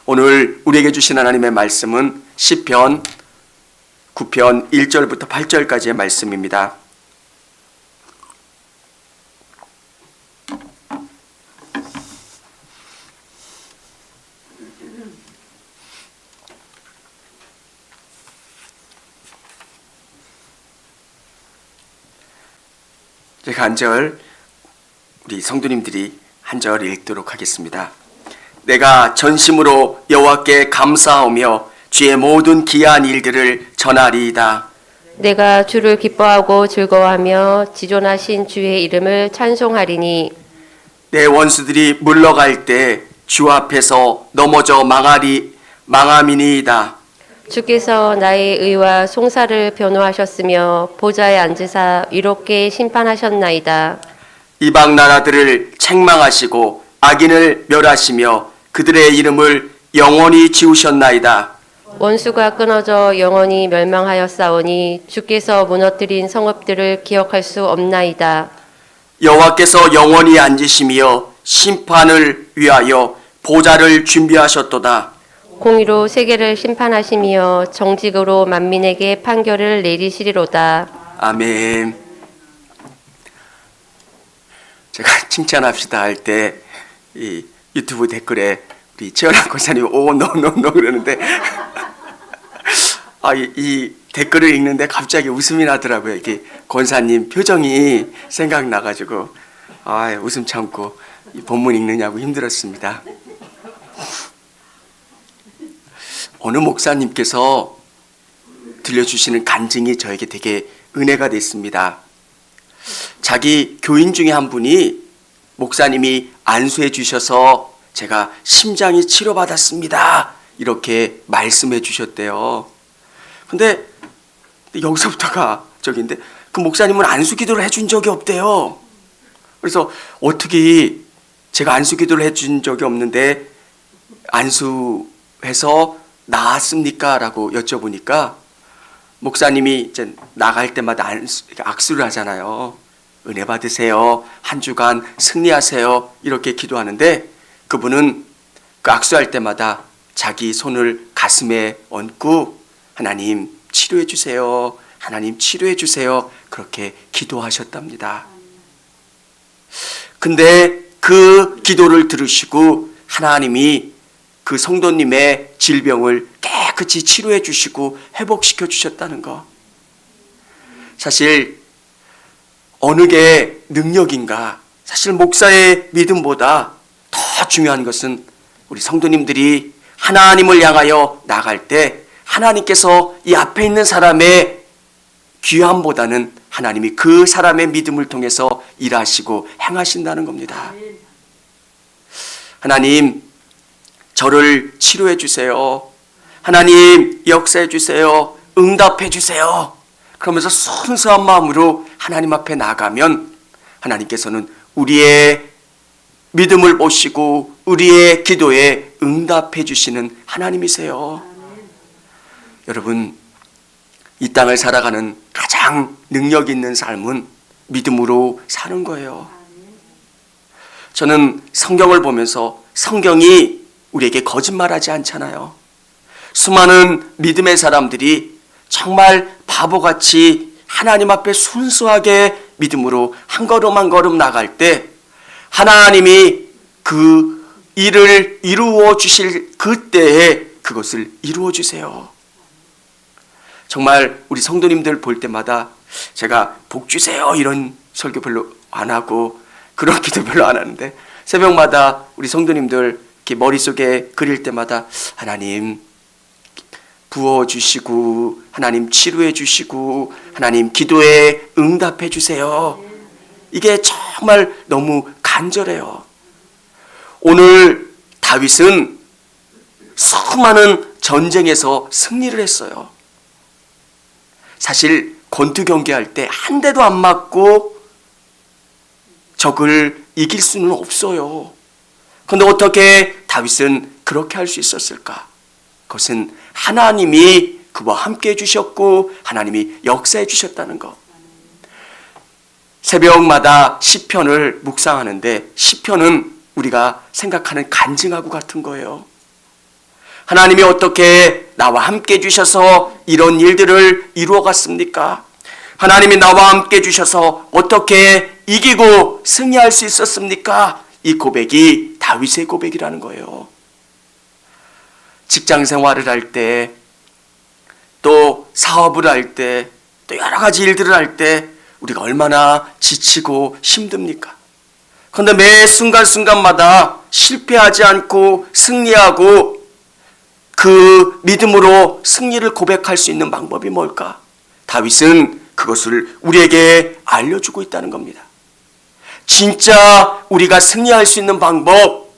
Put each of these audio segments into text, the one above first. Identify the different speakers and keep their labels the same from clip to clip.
Speaker 1: 오늘 우리에게 주신 하나님의 말씀은 시편 9편 1절부터 8절까지의 말씀입니다. 제가 한 절, 우리 성도님들이 한 절 읽도록 하겠습니다. 내가 전심으로 여호와께 감사하며 주의 모든 기이한 일들을 전하리이다.
Speaker 2: 내가 주를 기뻐하고 즐거워하며 지존하신 주의 이름을 찬송하리니
Speaker 1: 내 원수들이 물러갈 때 주 앞에서 넘어져 망함이니이다.
Speaker 2: 주께서 나의 의와 송사를 변호하셨으며 보좌에 앉으사 위롭게 심판하셨나이다.
Speaker 1: 이방 나라들을 책망하시고 악인을 멸하시며 그들의 이름을 영원히 지우셨나이다.
Speaker 2: 원수가 끊어져 영원히 멸망하였사오니 주께서 무너뜨린 성읍들을 기억할 수 없나이다.
Speaker 1: 여호와께서 영원히 앉으시며 심판을 위하여 보좌를 준비하셨도다.
Speaker 2: 공의로 세계를 심판하시며 정직으로 만민에게 판결을 내리시리로다.
Speaker 1: 아멘. 제가 칭찬합시다 할 때 이 유튜브 댓글에 우리 최연아 권사님 노 그러는데 이 댓글을 읽는데 갑자기 웃음이 나더라고요. 이게 권사님 표정이 생각나가지고 웃음 참고 이 본문 읽느냐고 힘들었습니다. 어느 목사님께서 들려주시는 간증이 저에게 되게 은혜가 됐습니다. 자기 교인 중에 한 분이 목사님이 안수해 주셔서 제가 심장이 치료받았습니다. 이렇게 말씀해 주셨대요. 근데 여기서부터가 저기인데 그 목사님은 안수 기도를 해준 적이 없대요. 그래서 어떻게 제가 안수 기도를 해준 적이 없는데 안수해서 나았습니까? 라고 여쭤보니까 목사님이 이제 나갈 때마다 악수를 하잖아요. 은혜 받으세요. 한 주간 승리하세요. 이렇게 기도하는데 그분은 그 악수할 때마다 자기 손을 가슴에 얹고 하나님 치료해 주세요. 하나님 치료해 주세요. 그렇게 기도하셨답니다. 근데 그 기도를 들으시고 하나님이 그 성도님의 질병을 깨끗이 치료해 주시고 회복시켜 주셨다는 거. 사실 어느 게 능력인가? 사실 목사의 믿음보다 더 중요한 것은 우리 성도님들이 하나님을 향하여 나갈 때 하나님께서 이 앞에 있는 사람의 귀함보다는 하나님이 그 사람의 믿음을 통해서 일하시고 행하신다는 겁니다. 하나님, 저를 치료해 주세요. 하나님, 역사해 주세요. 응답해 주세요. 그러면서 순수한 마음으로 하나님 앞에 나가면 하나님께서는 우리의 믿음을 보시고 우리의 기도에 응답해 주시는 하나님이세요. 여러분, 이 땅을 살아가는 가장 능력 있는 삶은 믿음으로 사는 거예요. 저는 성경을 보면서 성경이 우리에게 거짓말하지 않잖아요. 수많은 믿음의 사람들이 정말 바보같이 하나님 앞에 순수하게 믿음으로 한 걸음 한 걸음 나갈 때 하나님이 그 일을 이루어 주실 그때에 그것을 이루어 주세요. 정말 우리 성도님들 볼 때마다 제가 복 주세요 이런 설교 별로 안 하고 그런 기도 별로 안 하는데 새벽마다 우리 성도님들 이렇게 머릿속에 그릴 때마다 하나님 부어주시고 하나님 치료해 주시고 하나님 기도에 응답해 주세요. 이게 정말 너무 간절해요. 오늘 다윗은 수많은 전쟁에서 승리를 했어요. 사실 권투 경기할 때 한 대도 안 맞고 적을 이길 수는 없어요. 그런데 어떻게 다윗은 그렇게 할 수 있었을까? 그것은 하나님이 그와 함께 해주셨고 하나님이 역사해 주셨다는 것. 새벽마다 시편을 묵상하는데 시편은 우리가 생각하는 간증하고 같은 거예요. 하나님이 어떻게 나와 함께 해주셔서 이런 일들을 이루어갔습니까? 하나님이 나와 함께 해주셔서 어떻게 이기고 승리할 수 있었습니까? 이 고백이 다윗의 고백이라는 거예요. 직장 생활을 할 때, 또 사업을 할 때, 또 여러 가지 일들을 할 때 우리가 얼마나 지치고 힘듭니까? 그런데 매 순간순간마다 실패하지 않고 승리하고 그 믿음으로 승리를 고백할 수 있는 방법이 뭘까? 다윗은 그것을 우리에게 알려주고 있다는 겁니다. 진짜 우리가 승리할 수 있는 방법,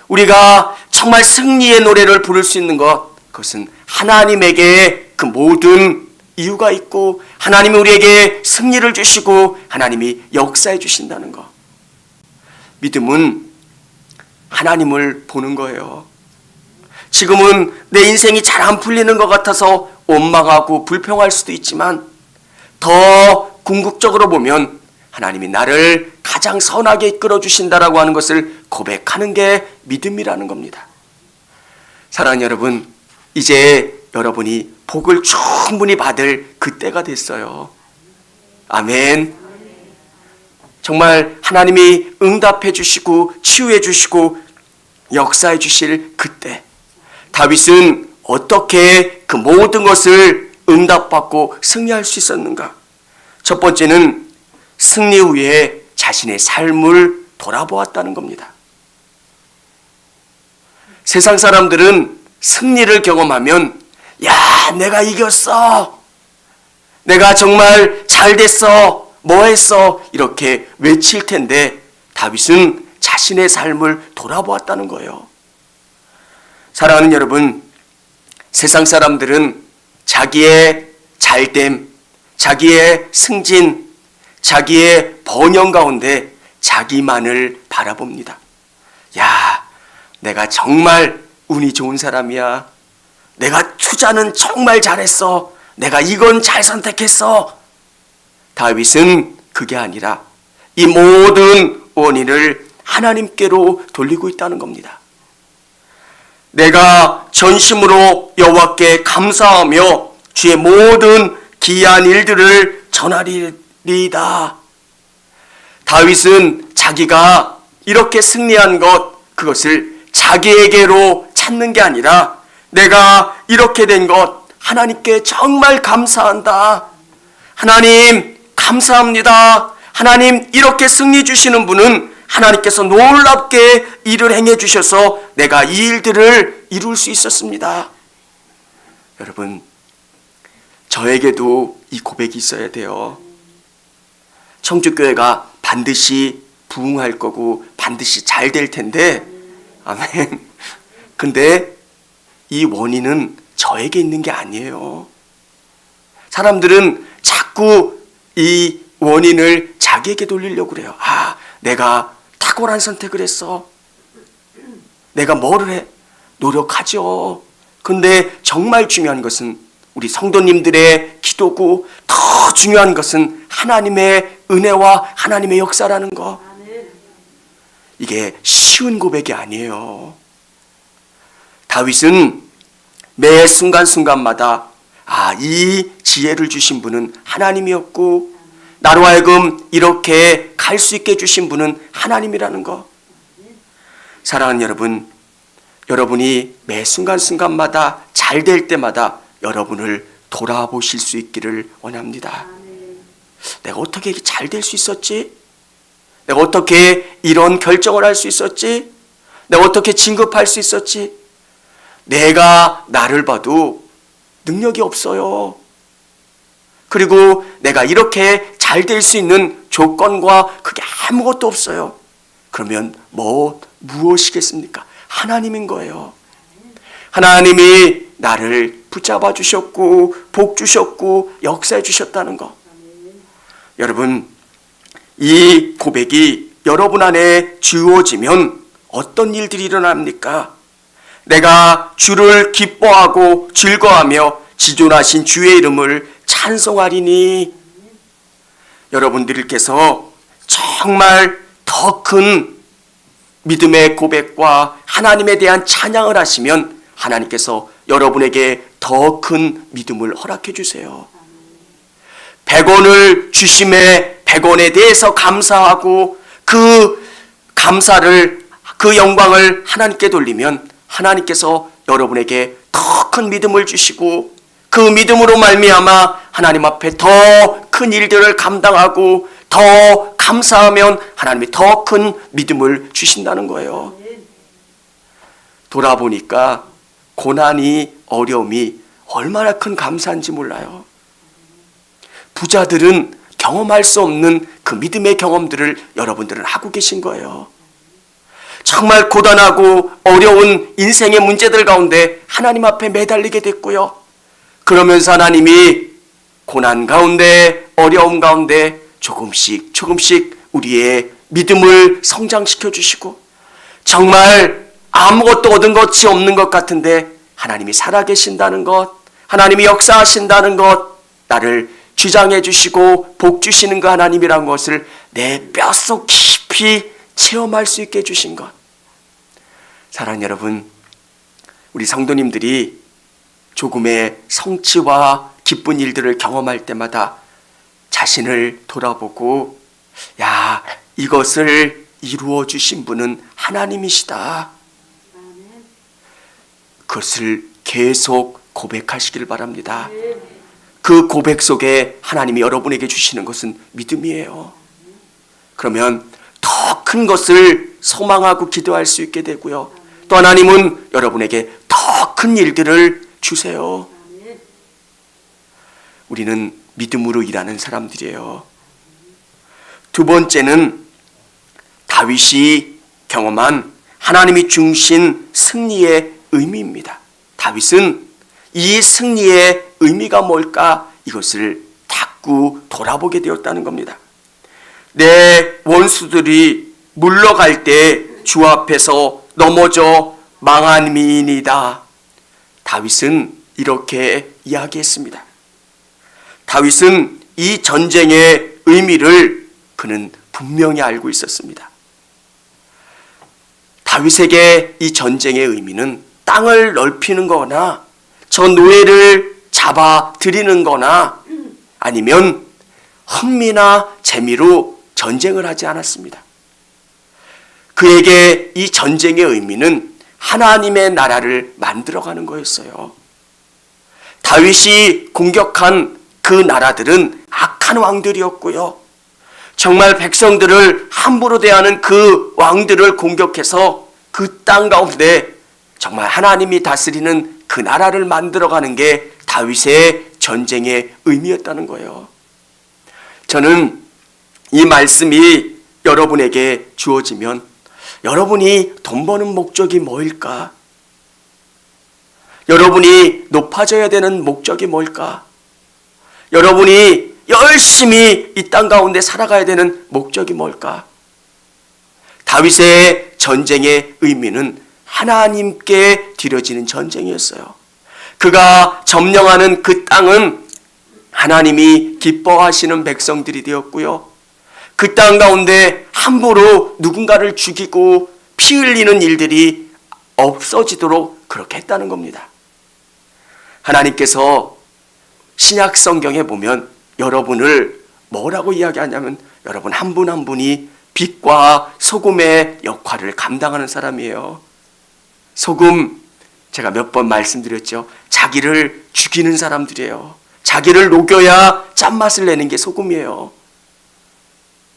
Speaker 1: 우리가 정말 승리의 노래를 부를 수 있는 것, 그것은 하나님에게 그 모든 이유가 있고 하나님이 우리에게 승리를 주시고 하나님이 역사해 주신다는 것. 믿음은 하나님을 보는 거예요. 지금은 내 인생이 잘 안 풀리는 것 같아서 원망하고 불평할 수도 있지만 더 궁극적으로 보면 하나님이 나를 가장 선하게 이끌어 주신다라고 하는 것을 고백하는 게 믿음이라는 겁니다. 사랑하는 여러분, 이제 여러분이 복을 충분히 받을 그때가 됐어요. 아멘. 정말 하나님이 응답해 주시고 치유해 주시고 역사해 주실 그때, 다윗은 어떻게 그 모든 것을 응답받고 승리할 수 있었는가? 첫 번째는 승리 후에 자신의 삶을 돌아보았다는 겁니다. 세상 사람들은 승리를 경험하면 야, 내가 이겼어, 내가 정말 잘 됐어, 뭐 했어, 이렇게 외칠 텐데 다윗은 자신의 삶을 돌아보았다는 거예요. 사랑하는 여러분, 세상 사람들은 자기의 잘됨, 자기의 승진, 자기의 번영 가운데 자기만을 바라봅니다. 야, 내가 정말 운이 좋은 사람이야, 내가 투자는 정말 잘했어, 내가 이건 잘 선택했어. 다윗은 그게 아니라 이 모든 원인을 하나님께로 돌리고 있다는 겁니다. 내가 전심으로 여호와께 감사하며 주의 모든 기이한 일들을 전하리이다. 다윗은 자기가 이렇게 승리한 것, 그것을 자기에게로 찾는 게 아니라 내가 이렇게 된 것 하나님께 정말 감사한다. 하나님 감사합니다. 하나님, 이렇게 승리 주시는 분은 하나님께서 놀랍게 일을 행해 주셔서 내가 이 일들을 이룰 수 있었습니다. 여러분, 저에게도 이 고백이 있어야 돼요. 청주교회가 반드시 부흥할 거고 반드시 잘 될 텐데, 아멘. 근데 이 원인은 저에게 있는 게 아니에요. 사람들은 자꾸 이 원인을 자기에게 돌리려고 그래요. 아, 내가 탁월한 선택을 했어, 내가 뭐를 해, 노력하죠. 근데 정말 중요한 것은 우리 성도님들의 기도고, 더 중요한 것은 하나님의 은혜와 하나님의 역사라는 거. 이게 쉬운 고백이 아니에요. 다윗은 매 순간순간마다 이 지혜를 주신 분은 하나님이었고 나로 하여금 이렇게 갈 수 있게 해주신 분은 하나님이라는 거. 사랑하는 여러분, 여러분이 매 순간순간마다 잘 될 때마다 여러분을 돌아보실 수 있기를 원합니다. 내가 어떻게 잘 될 수 있었지? 내가 어떻게 이런 결정을 할 수 있었지? 내가 어떻게 진급할 수 있었지? 내가 나를 봐도 능력이 없어요. 그리고 내가 이렇게 잘 될 수 있는 조건과 그게 아무것도 없어요. 그러면 무엇이겠습니까? 하나님인 거예요. 하나님이 나를 붙잡아 주셨고 복 주셨고 역사해 주셨다는 거. 여러분, 이 고백이 여러분 안에 주어지면 어떤 일들이 일어납니까? 내가 주를 기뻐하고 즐거워하며 지존하신 주의 이름을 찬송하리니. 여러분들께서 정말 더 큰 믿음의 고백과 하나님에 대한 찬양을 하시면 하나님께서 여러분에게 더 큰 믿음을 허락해 주세요. 100원을 주심에 100원에 대해서 감사하고 그 감사를, 그 영광을 하나님께 돌리면 하나님께서 여러분에게 더 큰 믿음을 주시고 그 믿음으로 말미암아 하나님 앞에 더 큰 일들을 감당하고 더 감사하면 하나님이 더 큰 믿음을 주신다는 거예요. 돌아보니까 고난이, 어려움이 얼마나 큰 감사인지 몰라요. 부자들은 경험할 수 없는 그 믿음의 경험들을 여러분들은 하고 계신 거예요. 정말 고단하고 어려운 인생의 문제들 가운데 하나님 앞에 매달리게 됐고요. 그러면서 하나님이 고난 가운데, 어려움 가운데 조금씩 우리의 믿음을 성장시켜 주시고, 정말 아무것도 얻은 것이 없는 것 같은데 하나님이 살아계신다는 것, 하나님이 역사하신다는 것, 나를 주장해 주시고 복 주시는 그 하나님이라는 것을 내 뼛속 깊이 체험할 수 있게 해주신 것. 사랑하는 여러분, 우리 성도님들이 조금의 성취와 기쁜 일들을 경험할 때마다 자신을 돌아보고, 야, 이것을 이루어 주신 분은 하나님이시다. 그것을 계속 고백하시길 바랍니다. 그 고백 속에 하나님이 여러분에게 주시는 것은 믿음이에요. 그러면 더 큰 것을 소망하고 기도할 수 있게 되고요. 또 하나님은 여러분에게 더 큰 일들을 주세요. 우리는 믿음으로 일하는 사람들이에요. 두 번째는 다윗이 경험한 하나님이 주신 승리의 의미입니다. 다윗은 이 승리의 의미가 뭘까? 이것을 자꾸 돌아보게 되었다는 겁니다. 내 원수들이 물러갈 때 주 앞에서 넘어져 망함이니이다. 다윗은 이렇게 이야기했습니다. 다윗은 이 전쟁의 의미를 그는 분명히 알고 있었습니다. 다윗에게 이 전쟁의 의미는 땅을 넓히는 거나 저 노예를 잡아 들이는 거나 아니면 흥미나 재미로 전쟁을 하지 않았습니다. 그에게 이 전쟁의 의미는 하나님의 나라를 만들어가는 거였어요. 다윗이 공격한 그 나라들은 악한 왕들이었고요. 정말 백성들을 함부로 대하는 그 왕들을 공격해서 그 땅 가운데 정말 하나님이 다스리는 그 나라를 만들어가는 게 다윗의 전쟁의 의미였다는 거예요. 저는 이 말씀이 여러분에게 주어지면 여러분이 돈 버는 목적이 뭐일까? 여러분이 높아져야 되는 목적이 뭘까? 여러분이 열심히 이 땅 가운데 살아가야 되는 목적이 뭘까? 다윗의 전쟁의 의미는 하나님께 드려지는 전쟁이었어요. 그가 점령하는 그 땅은 하나님이 기뻐하시는 백성들이 되었고요. 그 땅 가운데 함부로 누군가를 죽이고 피 흘리는 일들이 없어지도록 그렇게 했다는 겁니다. 하나님께서 신약 성경에 보면 여러분을 뭐라고 이야기하냐면 여러분 한 분 한 분이 빛과 소금의 역할을 감당하는 사람이에요. 소금, 제가 몇 번 말씀드렸죠. 자기를 죽이는 사람들이에요. 자기를 녹여야 짠맛을 내는 게 소금이에요.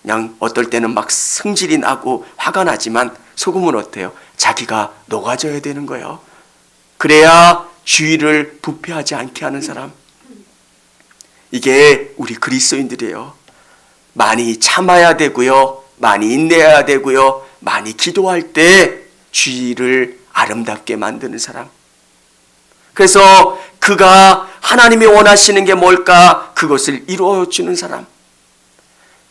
Speaker 1: 그냥 어떨 때는 막 승질이 나고 화가 나지만 소금은 어때요? 자기가 녹아져야 되는 거예요. 그래야 주위를 부패하지 않게 하는 사람. 이게 우리 그리스도인들이에요. 많이 참아야 되고요. 많이 인내해야 되고요. 많이 기도할 때 주위를 아름답게 만드는 사람. 그래서 그가 하나님이 원하시는 게 뭘까? 그것을 이루어주는 사람.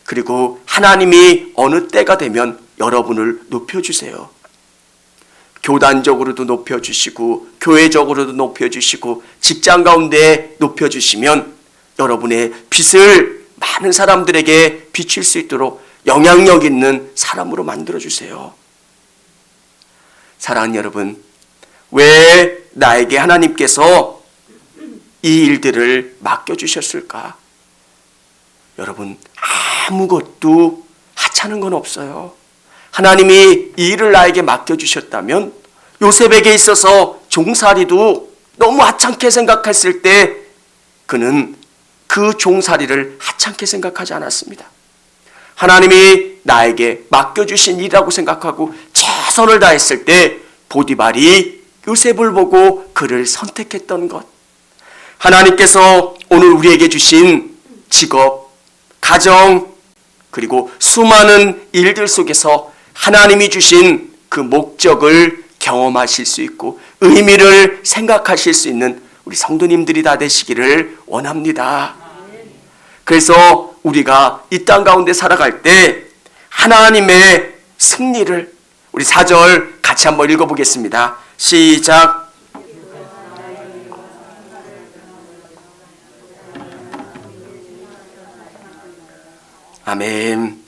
Speaker 1: 그리고 하나님이 어느 때가 되면 여러분을 높여주세요. 교단적으로도 높여주시고 교회적으로도 높여주시고 직장 가운데 높여주시면 여러분의 빛을 많은 사람들에게 비칠 수 있도록 영향력 있는 사람으로 만들어주세요. 사랑하는 여러분, 왜 나에게 하나님께서 이 일들을 맡겨주셨을까? 여러분, 아무것도 하찮은 건 없어요. 하나님이 이 일을 나에게 맡겨주셨다면 요셉에게 있어서 종살이도 너무 하찮게 생각했을 때 그는 그 종살이를 하찮게 생각하지 않았습니다. 하나님이 나에게 맡겨주신 일이라고 생각하고 최선을 다했을 때 보디발이 요셉을 보고 그를 선택했던 것, 하나님께서 오늘 우리에게 주신 직업, 가정, 그리고 수많은 일들 속에서 하나님이 주신 그 목적을 경험하실 수 있고 의미를 생각하실 수 있는 우리 성도님들이 다 되시기를 원합니다. 그래서 우리가 이 땅 가운데 살아갈 때 하나님의 승리를 우리 4절 같이 한번 읽어보겠습니다. 시작. 아멘.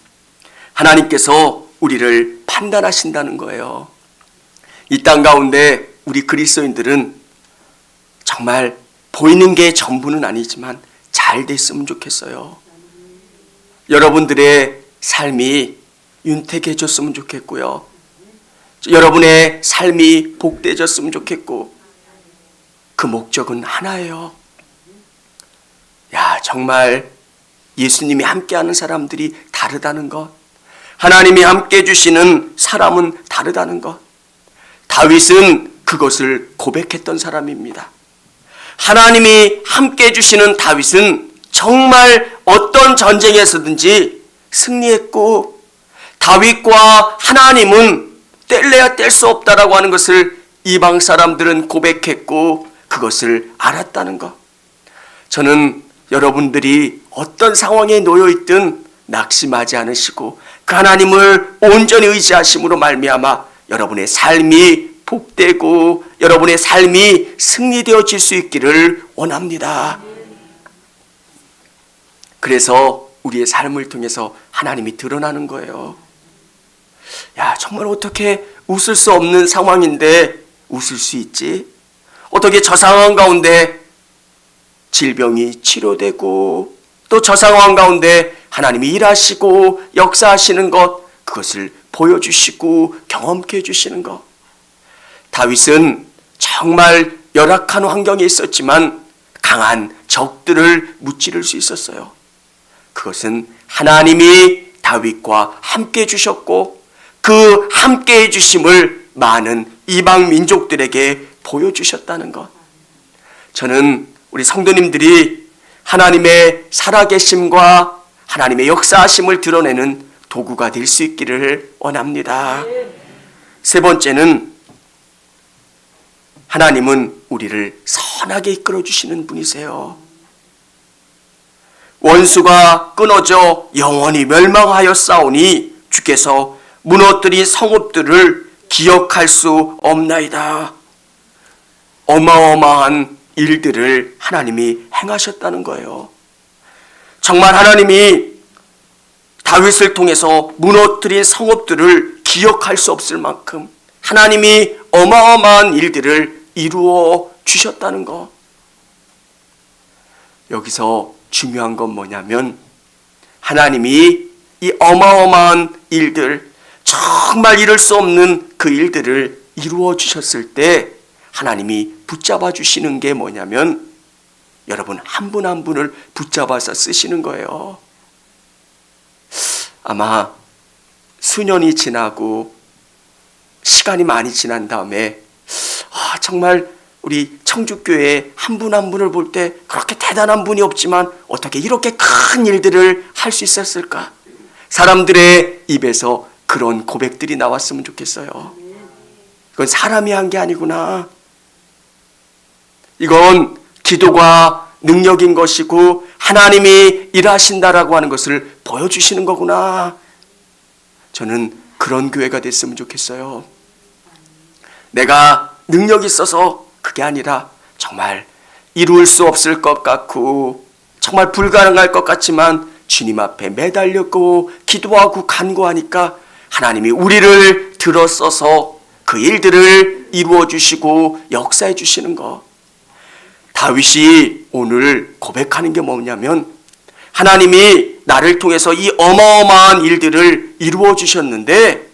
Speaker 1: 하나님께서 우리를 판단하신다는 거예요. 이 땅 가운데 우리 그리스도인들은 정말 보이는 게 전부는 아니지만 잘 됐으면 좋겠어요. 여러분들의 삶이 윤택해졌으면 좋겠고요. 여러분의 삶이 복되어졌으면 좋겠고 그 목적은 하나예요. 야, 정말 예수님이 함께하는 사람들이 다르다는 것, 하나님이 함께 해주시는 사람은 다르다는 것. 다윗은 그것을 고백했던 사람입니다. 하나님이 함께 해주시는 다윗은 정말 어떤 전쟁에서든지 승리했고 다윗과 하나님은 뗄래야 뗄 수 없다라고 하는 것을 이방 사람들은 고백했고 그것을 알았다는 것. 저는 여러분들이 어떤 상황에 놓여 있든 낙심하지 않으시고 그 하나님을 온전히 의지하심으로 말미암아 여러분의 삶이 복되고 여러분의 삶이 승리되어질 수 있기를 원합니다. 그래서 우리의 삶을 통해서 하나님이 드러나는 거예요. 야, 정말 어떻게 웃을 수 없는 상황인데 웃을 수 있지? 어떻게 저 상황 가운데 질병이 치료되고 또 저 상황 가운데 하나님이 일하시고 역사하시는 것, 그것을 보여주시고 경험케 해주시는 것. 다윗은 정말 열악한 환경에 있었지만 강한 적들을 무찌를 수 있었어요. 그것은 하나님이 다윗과 함께 해주셨고 그 함께 해주심을 많은 이방 민족들에게 보여주셨다는 것. 저는 우리 성도님들이 하나님의 살아계심과 하나님의 역사하심을 드러내는 도구가 될 수 있기를 원합니다. 세 번째는 하나님은 우리를 선하게 이끌어 주시는 분이세요. 원수가 끊어져 영원히 멸망하였사오니 주께서 무너뜨린 성읍들을 기억할 수 없나이다. 어마어마한 일들을 하나님이 행하셨다는 거예요. 정말 하나님이 다윗을 통해서 무너뜨린 성읍들을 기억할 수 없을 만큼 하나님이 어마어마한 일들을 이루어 주셨다는 것. 여기서 중요한 건 뭐냐면 하나님이 이 어마어마한 일들, 정말 이룰 수 없는 그 일들을 이루어 주셨을 때 하나님이 붙잡아 주시는 게 뭐냐면 여러분 한 분 한 분을 붙잡아서 쓰시는 거예요. 아마 수년이 지나고 시간이 많이 지난 다음에 정말 우리 청주교회 한 분 한 분을 볼 때 그렇게 대단한 분이 없지만 어떻게 이렇게 큰 일들을 할 수 있었을까? 사람들의 입에서 그런 고백들이 나왔으면 좋겠어요. 이건 사람이 한 게 아니구나. 이건 기도가 능력인 것이고 하나님이 일하신다라고 하는 것을 보여주시는 거구나. 저는 그런 교회가 됐으면 좋겠어요. 내가 능력이 있어서 그게 아니라 정말 이룰 수 없을 것 같고 정말 불가능할 것 같지만 주님 앞에 매달렸고 기도하고 간구하니까 하나님이 우리를 들어서서 그 일들을 일들을 이루어 주시고 역사해 주시는 것. 다윗이 오늘 고백하는 게 뭐냐면 하나님이 나를 통해서 이 어마어마한 일들을 이루어 주셨는데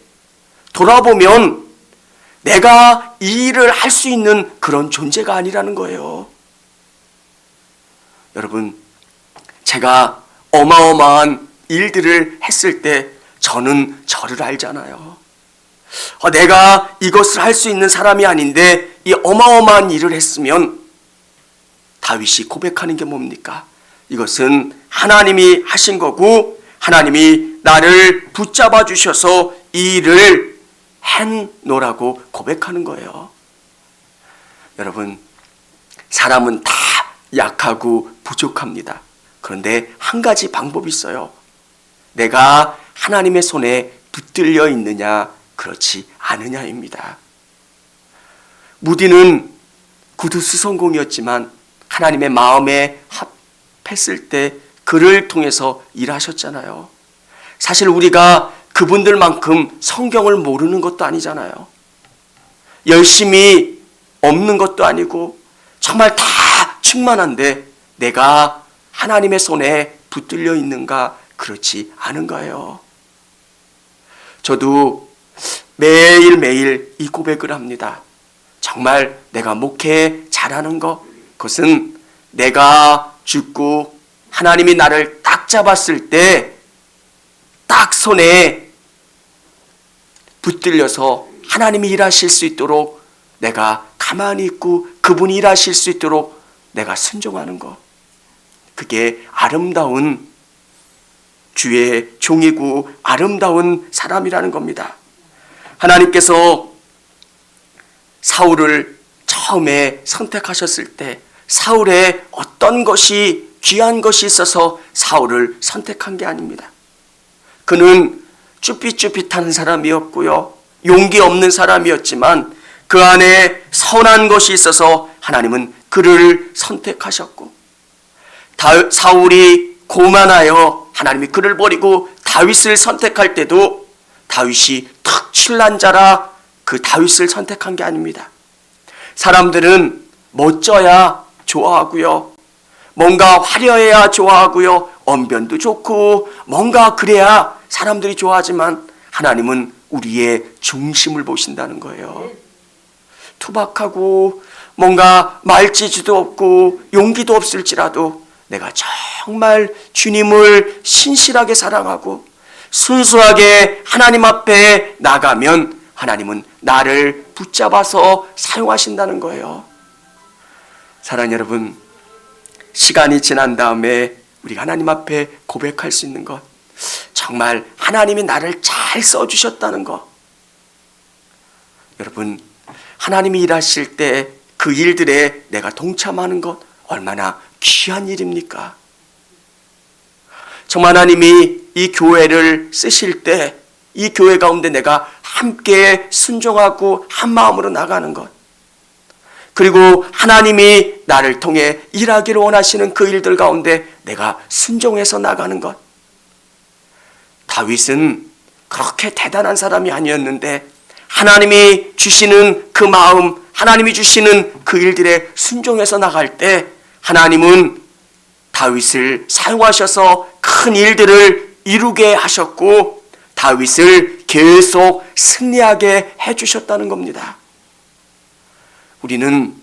Speaker 1: 돌아보면 내가 이 일을 할 수 있는 그런 존재가 아니라는 거예요. 여러분, 제가 어마어마한 일들을 했을 때 저는 저를 알잖아요. 내가 이것을 할 수 있는 사람이 아닌데 이 어마어마한 일을 했으면 다윗이 고백하는 게 뭡니까? 이것은 하나님이 하신 거고 하나님이 나를 붙잡아 주셔서 이 일을 해노라고 고백하는 거예요. 여러분, 사람은 다 약하고 부족합니다. 그런데 한 가지 방법이 있어요. 내가 하나님의 손에 붙들려 있느냐 그렇지 않으냐입니다. 무디는 구두수 성공이었지만 하나님의 마음에 합했을 때 그를 통해서 일하셨잖아요. 사실 우리가 그분들만큼 성경을 모르는 것도 아니잖아요. 열심히 없는 것도 아니고 정말 다 충만한데 내가 하나님의 손에 붙들려 있는가 그렇지 않은가요? 저도 매일매일 이 고백을 합니다. 정말 내가 목회 잘하는 것, 그것은 내가 죽고 하나님이 나를 딱 잡았을 때 딱 손에 붙들려서 하나님이 일하실 수 있도록 내가 가만히 있고 그분이 일하실 수 있도록 내가 순종하는 것. 그게 아름다운 주의 종이고 아름다운 사람이라는 겁니다. 하나님께서 사울을 처음에 선택하셨을 때 사울의 어떤 것이 귀한 것이 있어서 사울을 선택한 게 아닙니다. 그는 쭈삣쭈삣한 사람이었고요. 용기 없는 사람이었지만 그 안에 선한 것이 있어서 하나님은 그를 선택하셨고 사울이 고만하여 하나님이 그를 버리고 다윗을 선택할 때도 다윗이 특출난 자라 그 다윗을 선택한 게 아닙니다. 사람들은 멋져야 좋아하고요. 뭔가 화려해야 좋아하고요. 언변도 좋고 뭔가 그래야 사람들이 좋아하지만 하나님은 우리의 중심을 보신다는 거예요. 투박하고 뭔가 말재주도 없고 용기도 없을지라도 내가 정말 주님을 신실하게 사랑하고 순수하게 하나님 앞에 나가면 하나님은 나를 붙잡아서 사용하신다는 거예요. 사랑하는 여러분, 시간이 지난 다음에 우리가 하나님 앞에 고백할 수 있는 것, 정말 하나님이 나를 잘 써주셨다는 것. 여러분, 하나님이 일하실 때 그 일들에 내가 동참하는 것 얼마나 귀한 일입니까? 정말 하나님이 이 교회를 쓰실 때 이 교회 가운데 내가 함께 순종하고 한 마음으로 나가는 것, 그리고 하나님이 나를 통해 일하기를 원하시는 그 일들 가운데 내가 순종해서 나가는 것. 다윗은 그렇게 대단한 사람이 아니었는데 하나님이 주시는 그 마음, 하나님이 주시는 그 일들에 순종해서 나갈 때 하나님은 다윗을 사용하셔서 큰 일들을 이루게 하셨고 다윗을 계속 승리하게 해주셨다는 겁니다. 우리는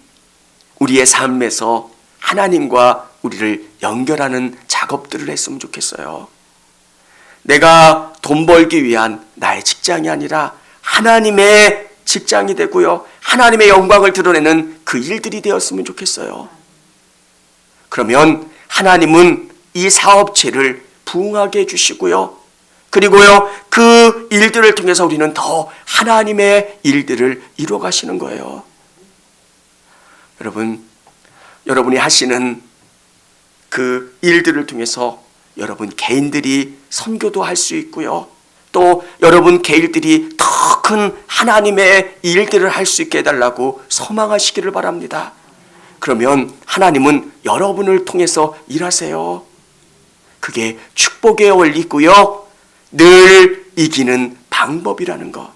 Speaker 1: 우리의 삶에서 하나님과 우리를 연결하는 작업들을 했으면 좋겠어요. 내가 돈 벌기 위한 나의 직장이 아니라 하나님의 직장이 되고요. 하나님의 영광을 드러내는 그 일들이 되었으면 좋겠어요. 그러면 하나님은 이 사업체를 부흥하게 해주시고요. 그리고요, 그 일들을 통해서 우리는 더 하나님의 일들을 이루어 가시는 거예요. 여러분, 여러분이 하시는 그 일들을 통해서 여러분 개인들이 선교도 할 수 있고요. 또 여러분 개인들이 더 큰 하나님의 일들을 할 수 있게 해달라고 소망하시기를 바랍니다. 그러면 하나님은 여러분을 통해서 일하세요. 그게 축복의 원리고요. 늘 이기는 방법이라는 것.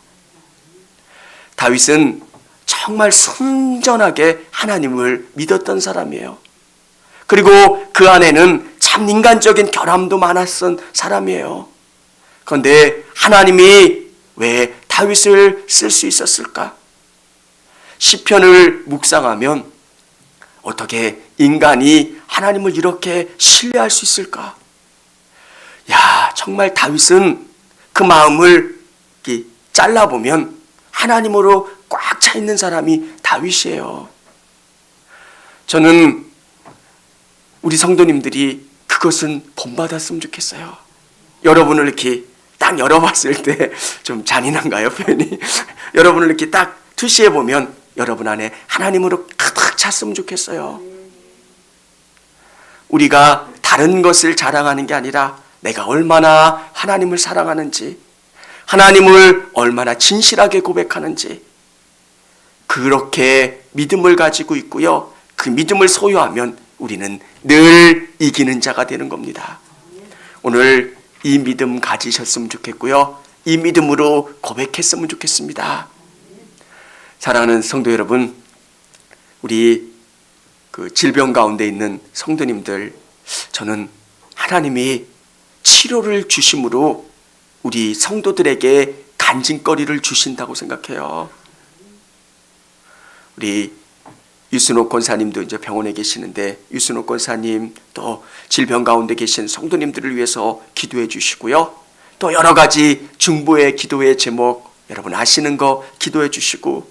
Speaker 1: 다윗은 정말 순전하게 하나님을 믿었던 사람이에요. 그리고 그 안에는 참 인간적인 결함도 많았던 사람이에요. 그런데 하나님이 왜 다윗을 쓸 수 있었을까? 시편을 묵상하면 어떻게 인간이 하나님을 이렇게 신뢰할 수 있을까? 야, 정말 다윗은 그 마음을 이렇게 잘라보면 하나님으로 꽉 차 있는 사람이 다윗이에요. 저는 우리 성도님들이 그것은 본받았으면 좋겠어요. 여러분을 이렇게 딱 열어봤을 때 좀 잔인한가요, 표현이? 여러분을 이렇게 딱 투시해 보면 여러분 안에 하나님으로 가득 찼으면 좋겠어요. 우리가 다른 것을 자랑하는 게 아니라 내가 얼마나 하나님을 사랑하는지, 하나님을 얼마나 진실하게 고백하는지, 그렇게 믿음을 가지고 있고요. 그 믿음을 소유하면 우리는 늘 이기는 자가 되는 겁니다. 오늘 이 믿음 가지셨으면 좋겠고요. 이 믿음으로 고백했으면 좋겠습니다. 사랑하는 성도 여러분, 우리 그 질병 가운데 있는 성도님들, 저는 하나님이 치료를 주심으로 우리 성도들에게 간증거리를 주신다고 생각해요. 우리 유순옥 권사님도 이제 병원에 계시는데 유순옥 권사님 또 질병 가운데 계신 성도님들을 위해서 기도해 주시고요. 또 여러 가지 중보의 기도의 제목 여러분 아시는 거 기도해 주시고,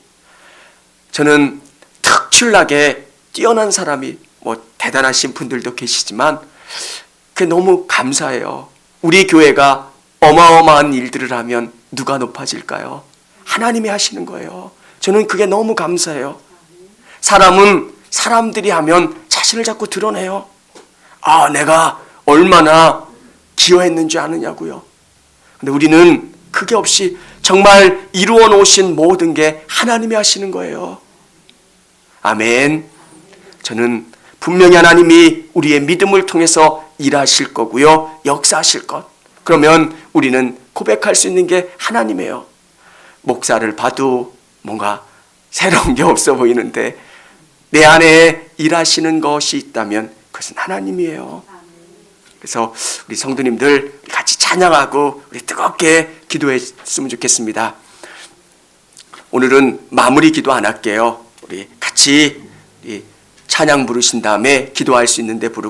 Speaker 1: 저는 특출나게 뛰어난 사람이 뭐 대단하신 분들도 계시지만 그게 너무 감사해요. 우리 교회가 어마어마한 일들을 하면 누가 높아질까요? 하나님이 하시는 거예요. 저는 그게 너무 감사해요. 사람은 사람들이 하면 자신을 자꾸 드러내요. 아, 내가 얼마나 기여했는지 아느냐고요. 근데 우리는 그게 없이 정말 이루어 놓으신 모든 게 하나님이 하시는 거예요. 아멘. 저는 분명히 하나님이 우리의 믿음을 통해서 일하실 거고요. 역사하실 것. 그러면 우리는 고백할 수 있는 게 하나님이에요. 목사를 봐도 뭔가 새로운 게 없어 보이는데 내 안에 일하시는 것이 있다면 그것은 하나님이에요. 그래서 우리 성도님들 같이 찬양하고 우리 뜨겁게 기도했으면 좋겠습니다. 오늘은 마무리 기도 안 할게요. 우리 같이 찬양 부르신 다음에 기도할 수 있는데 부르고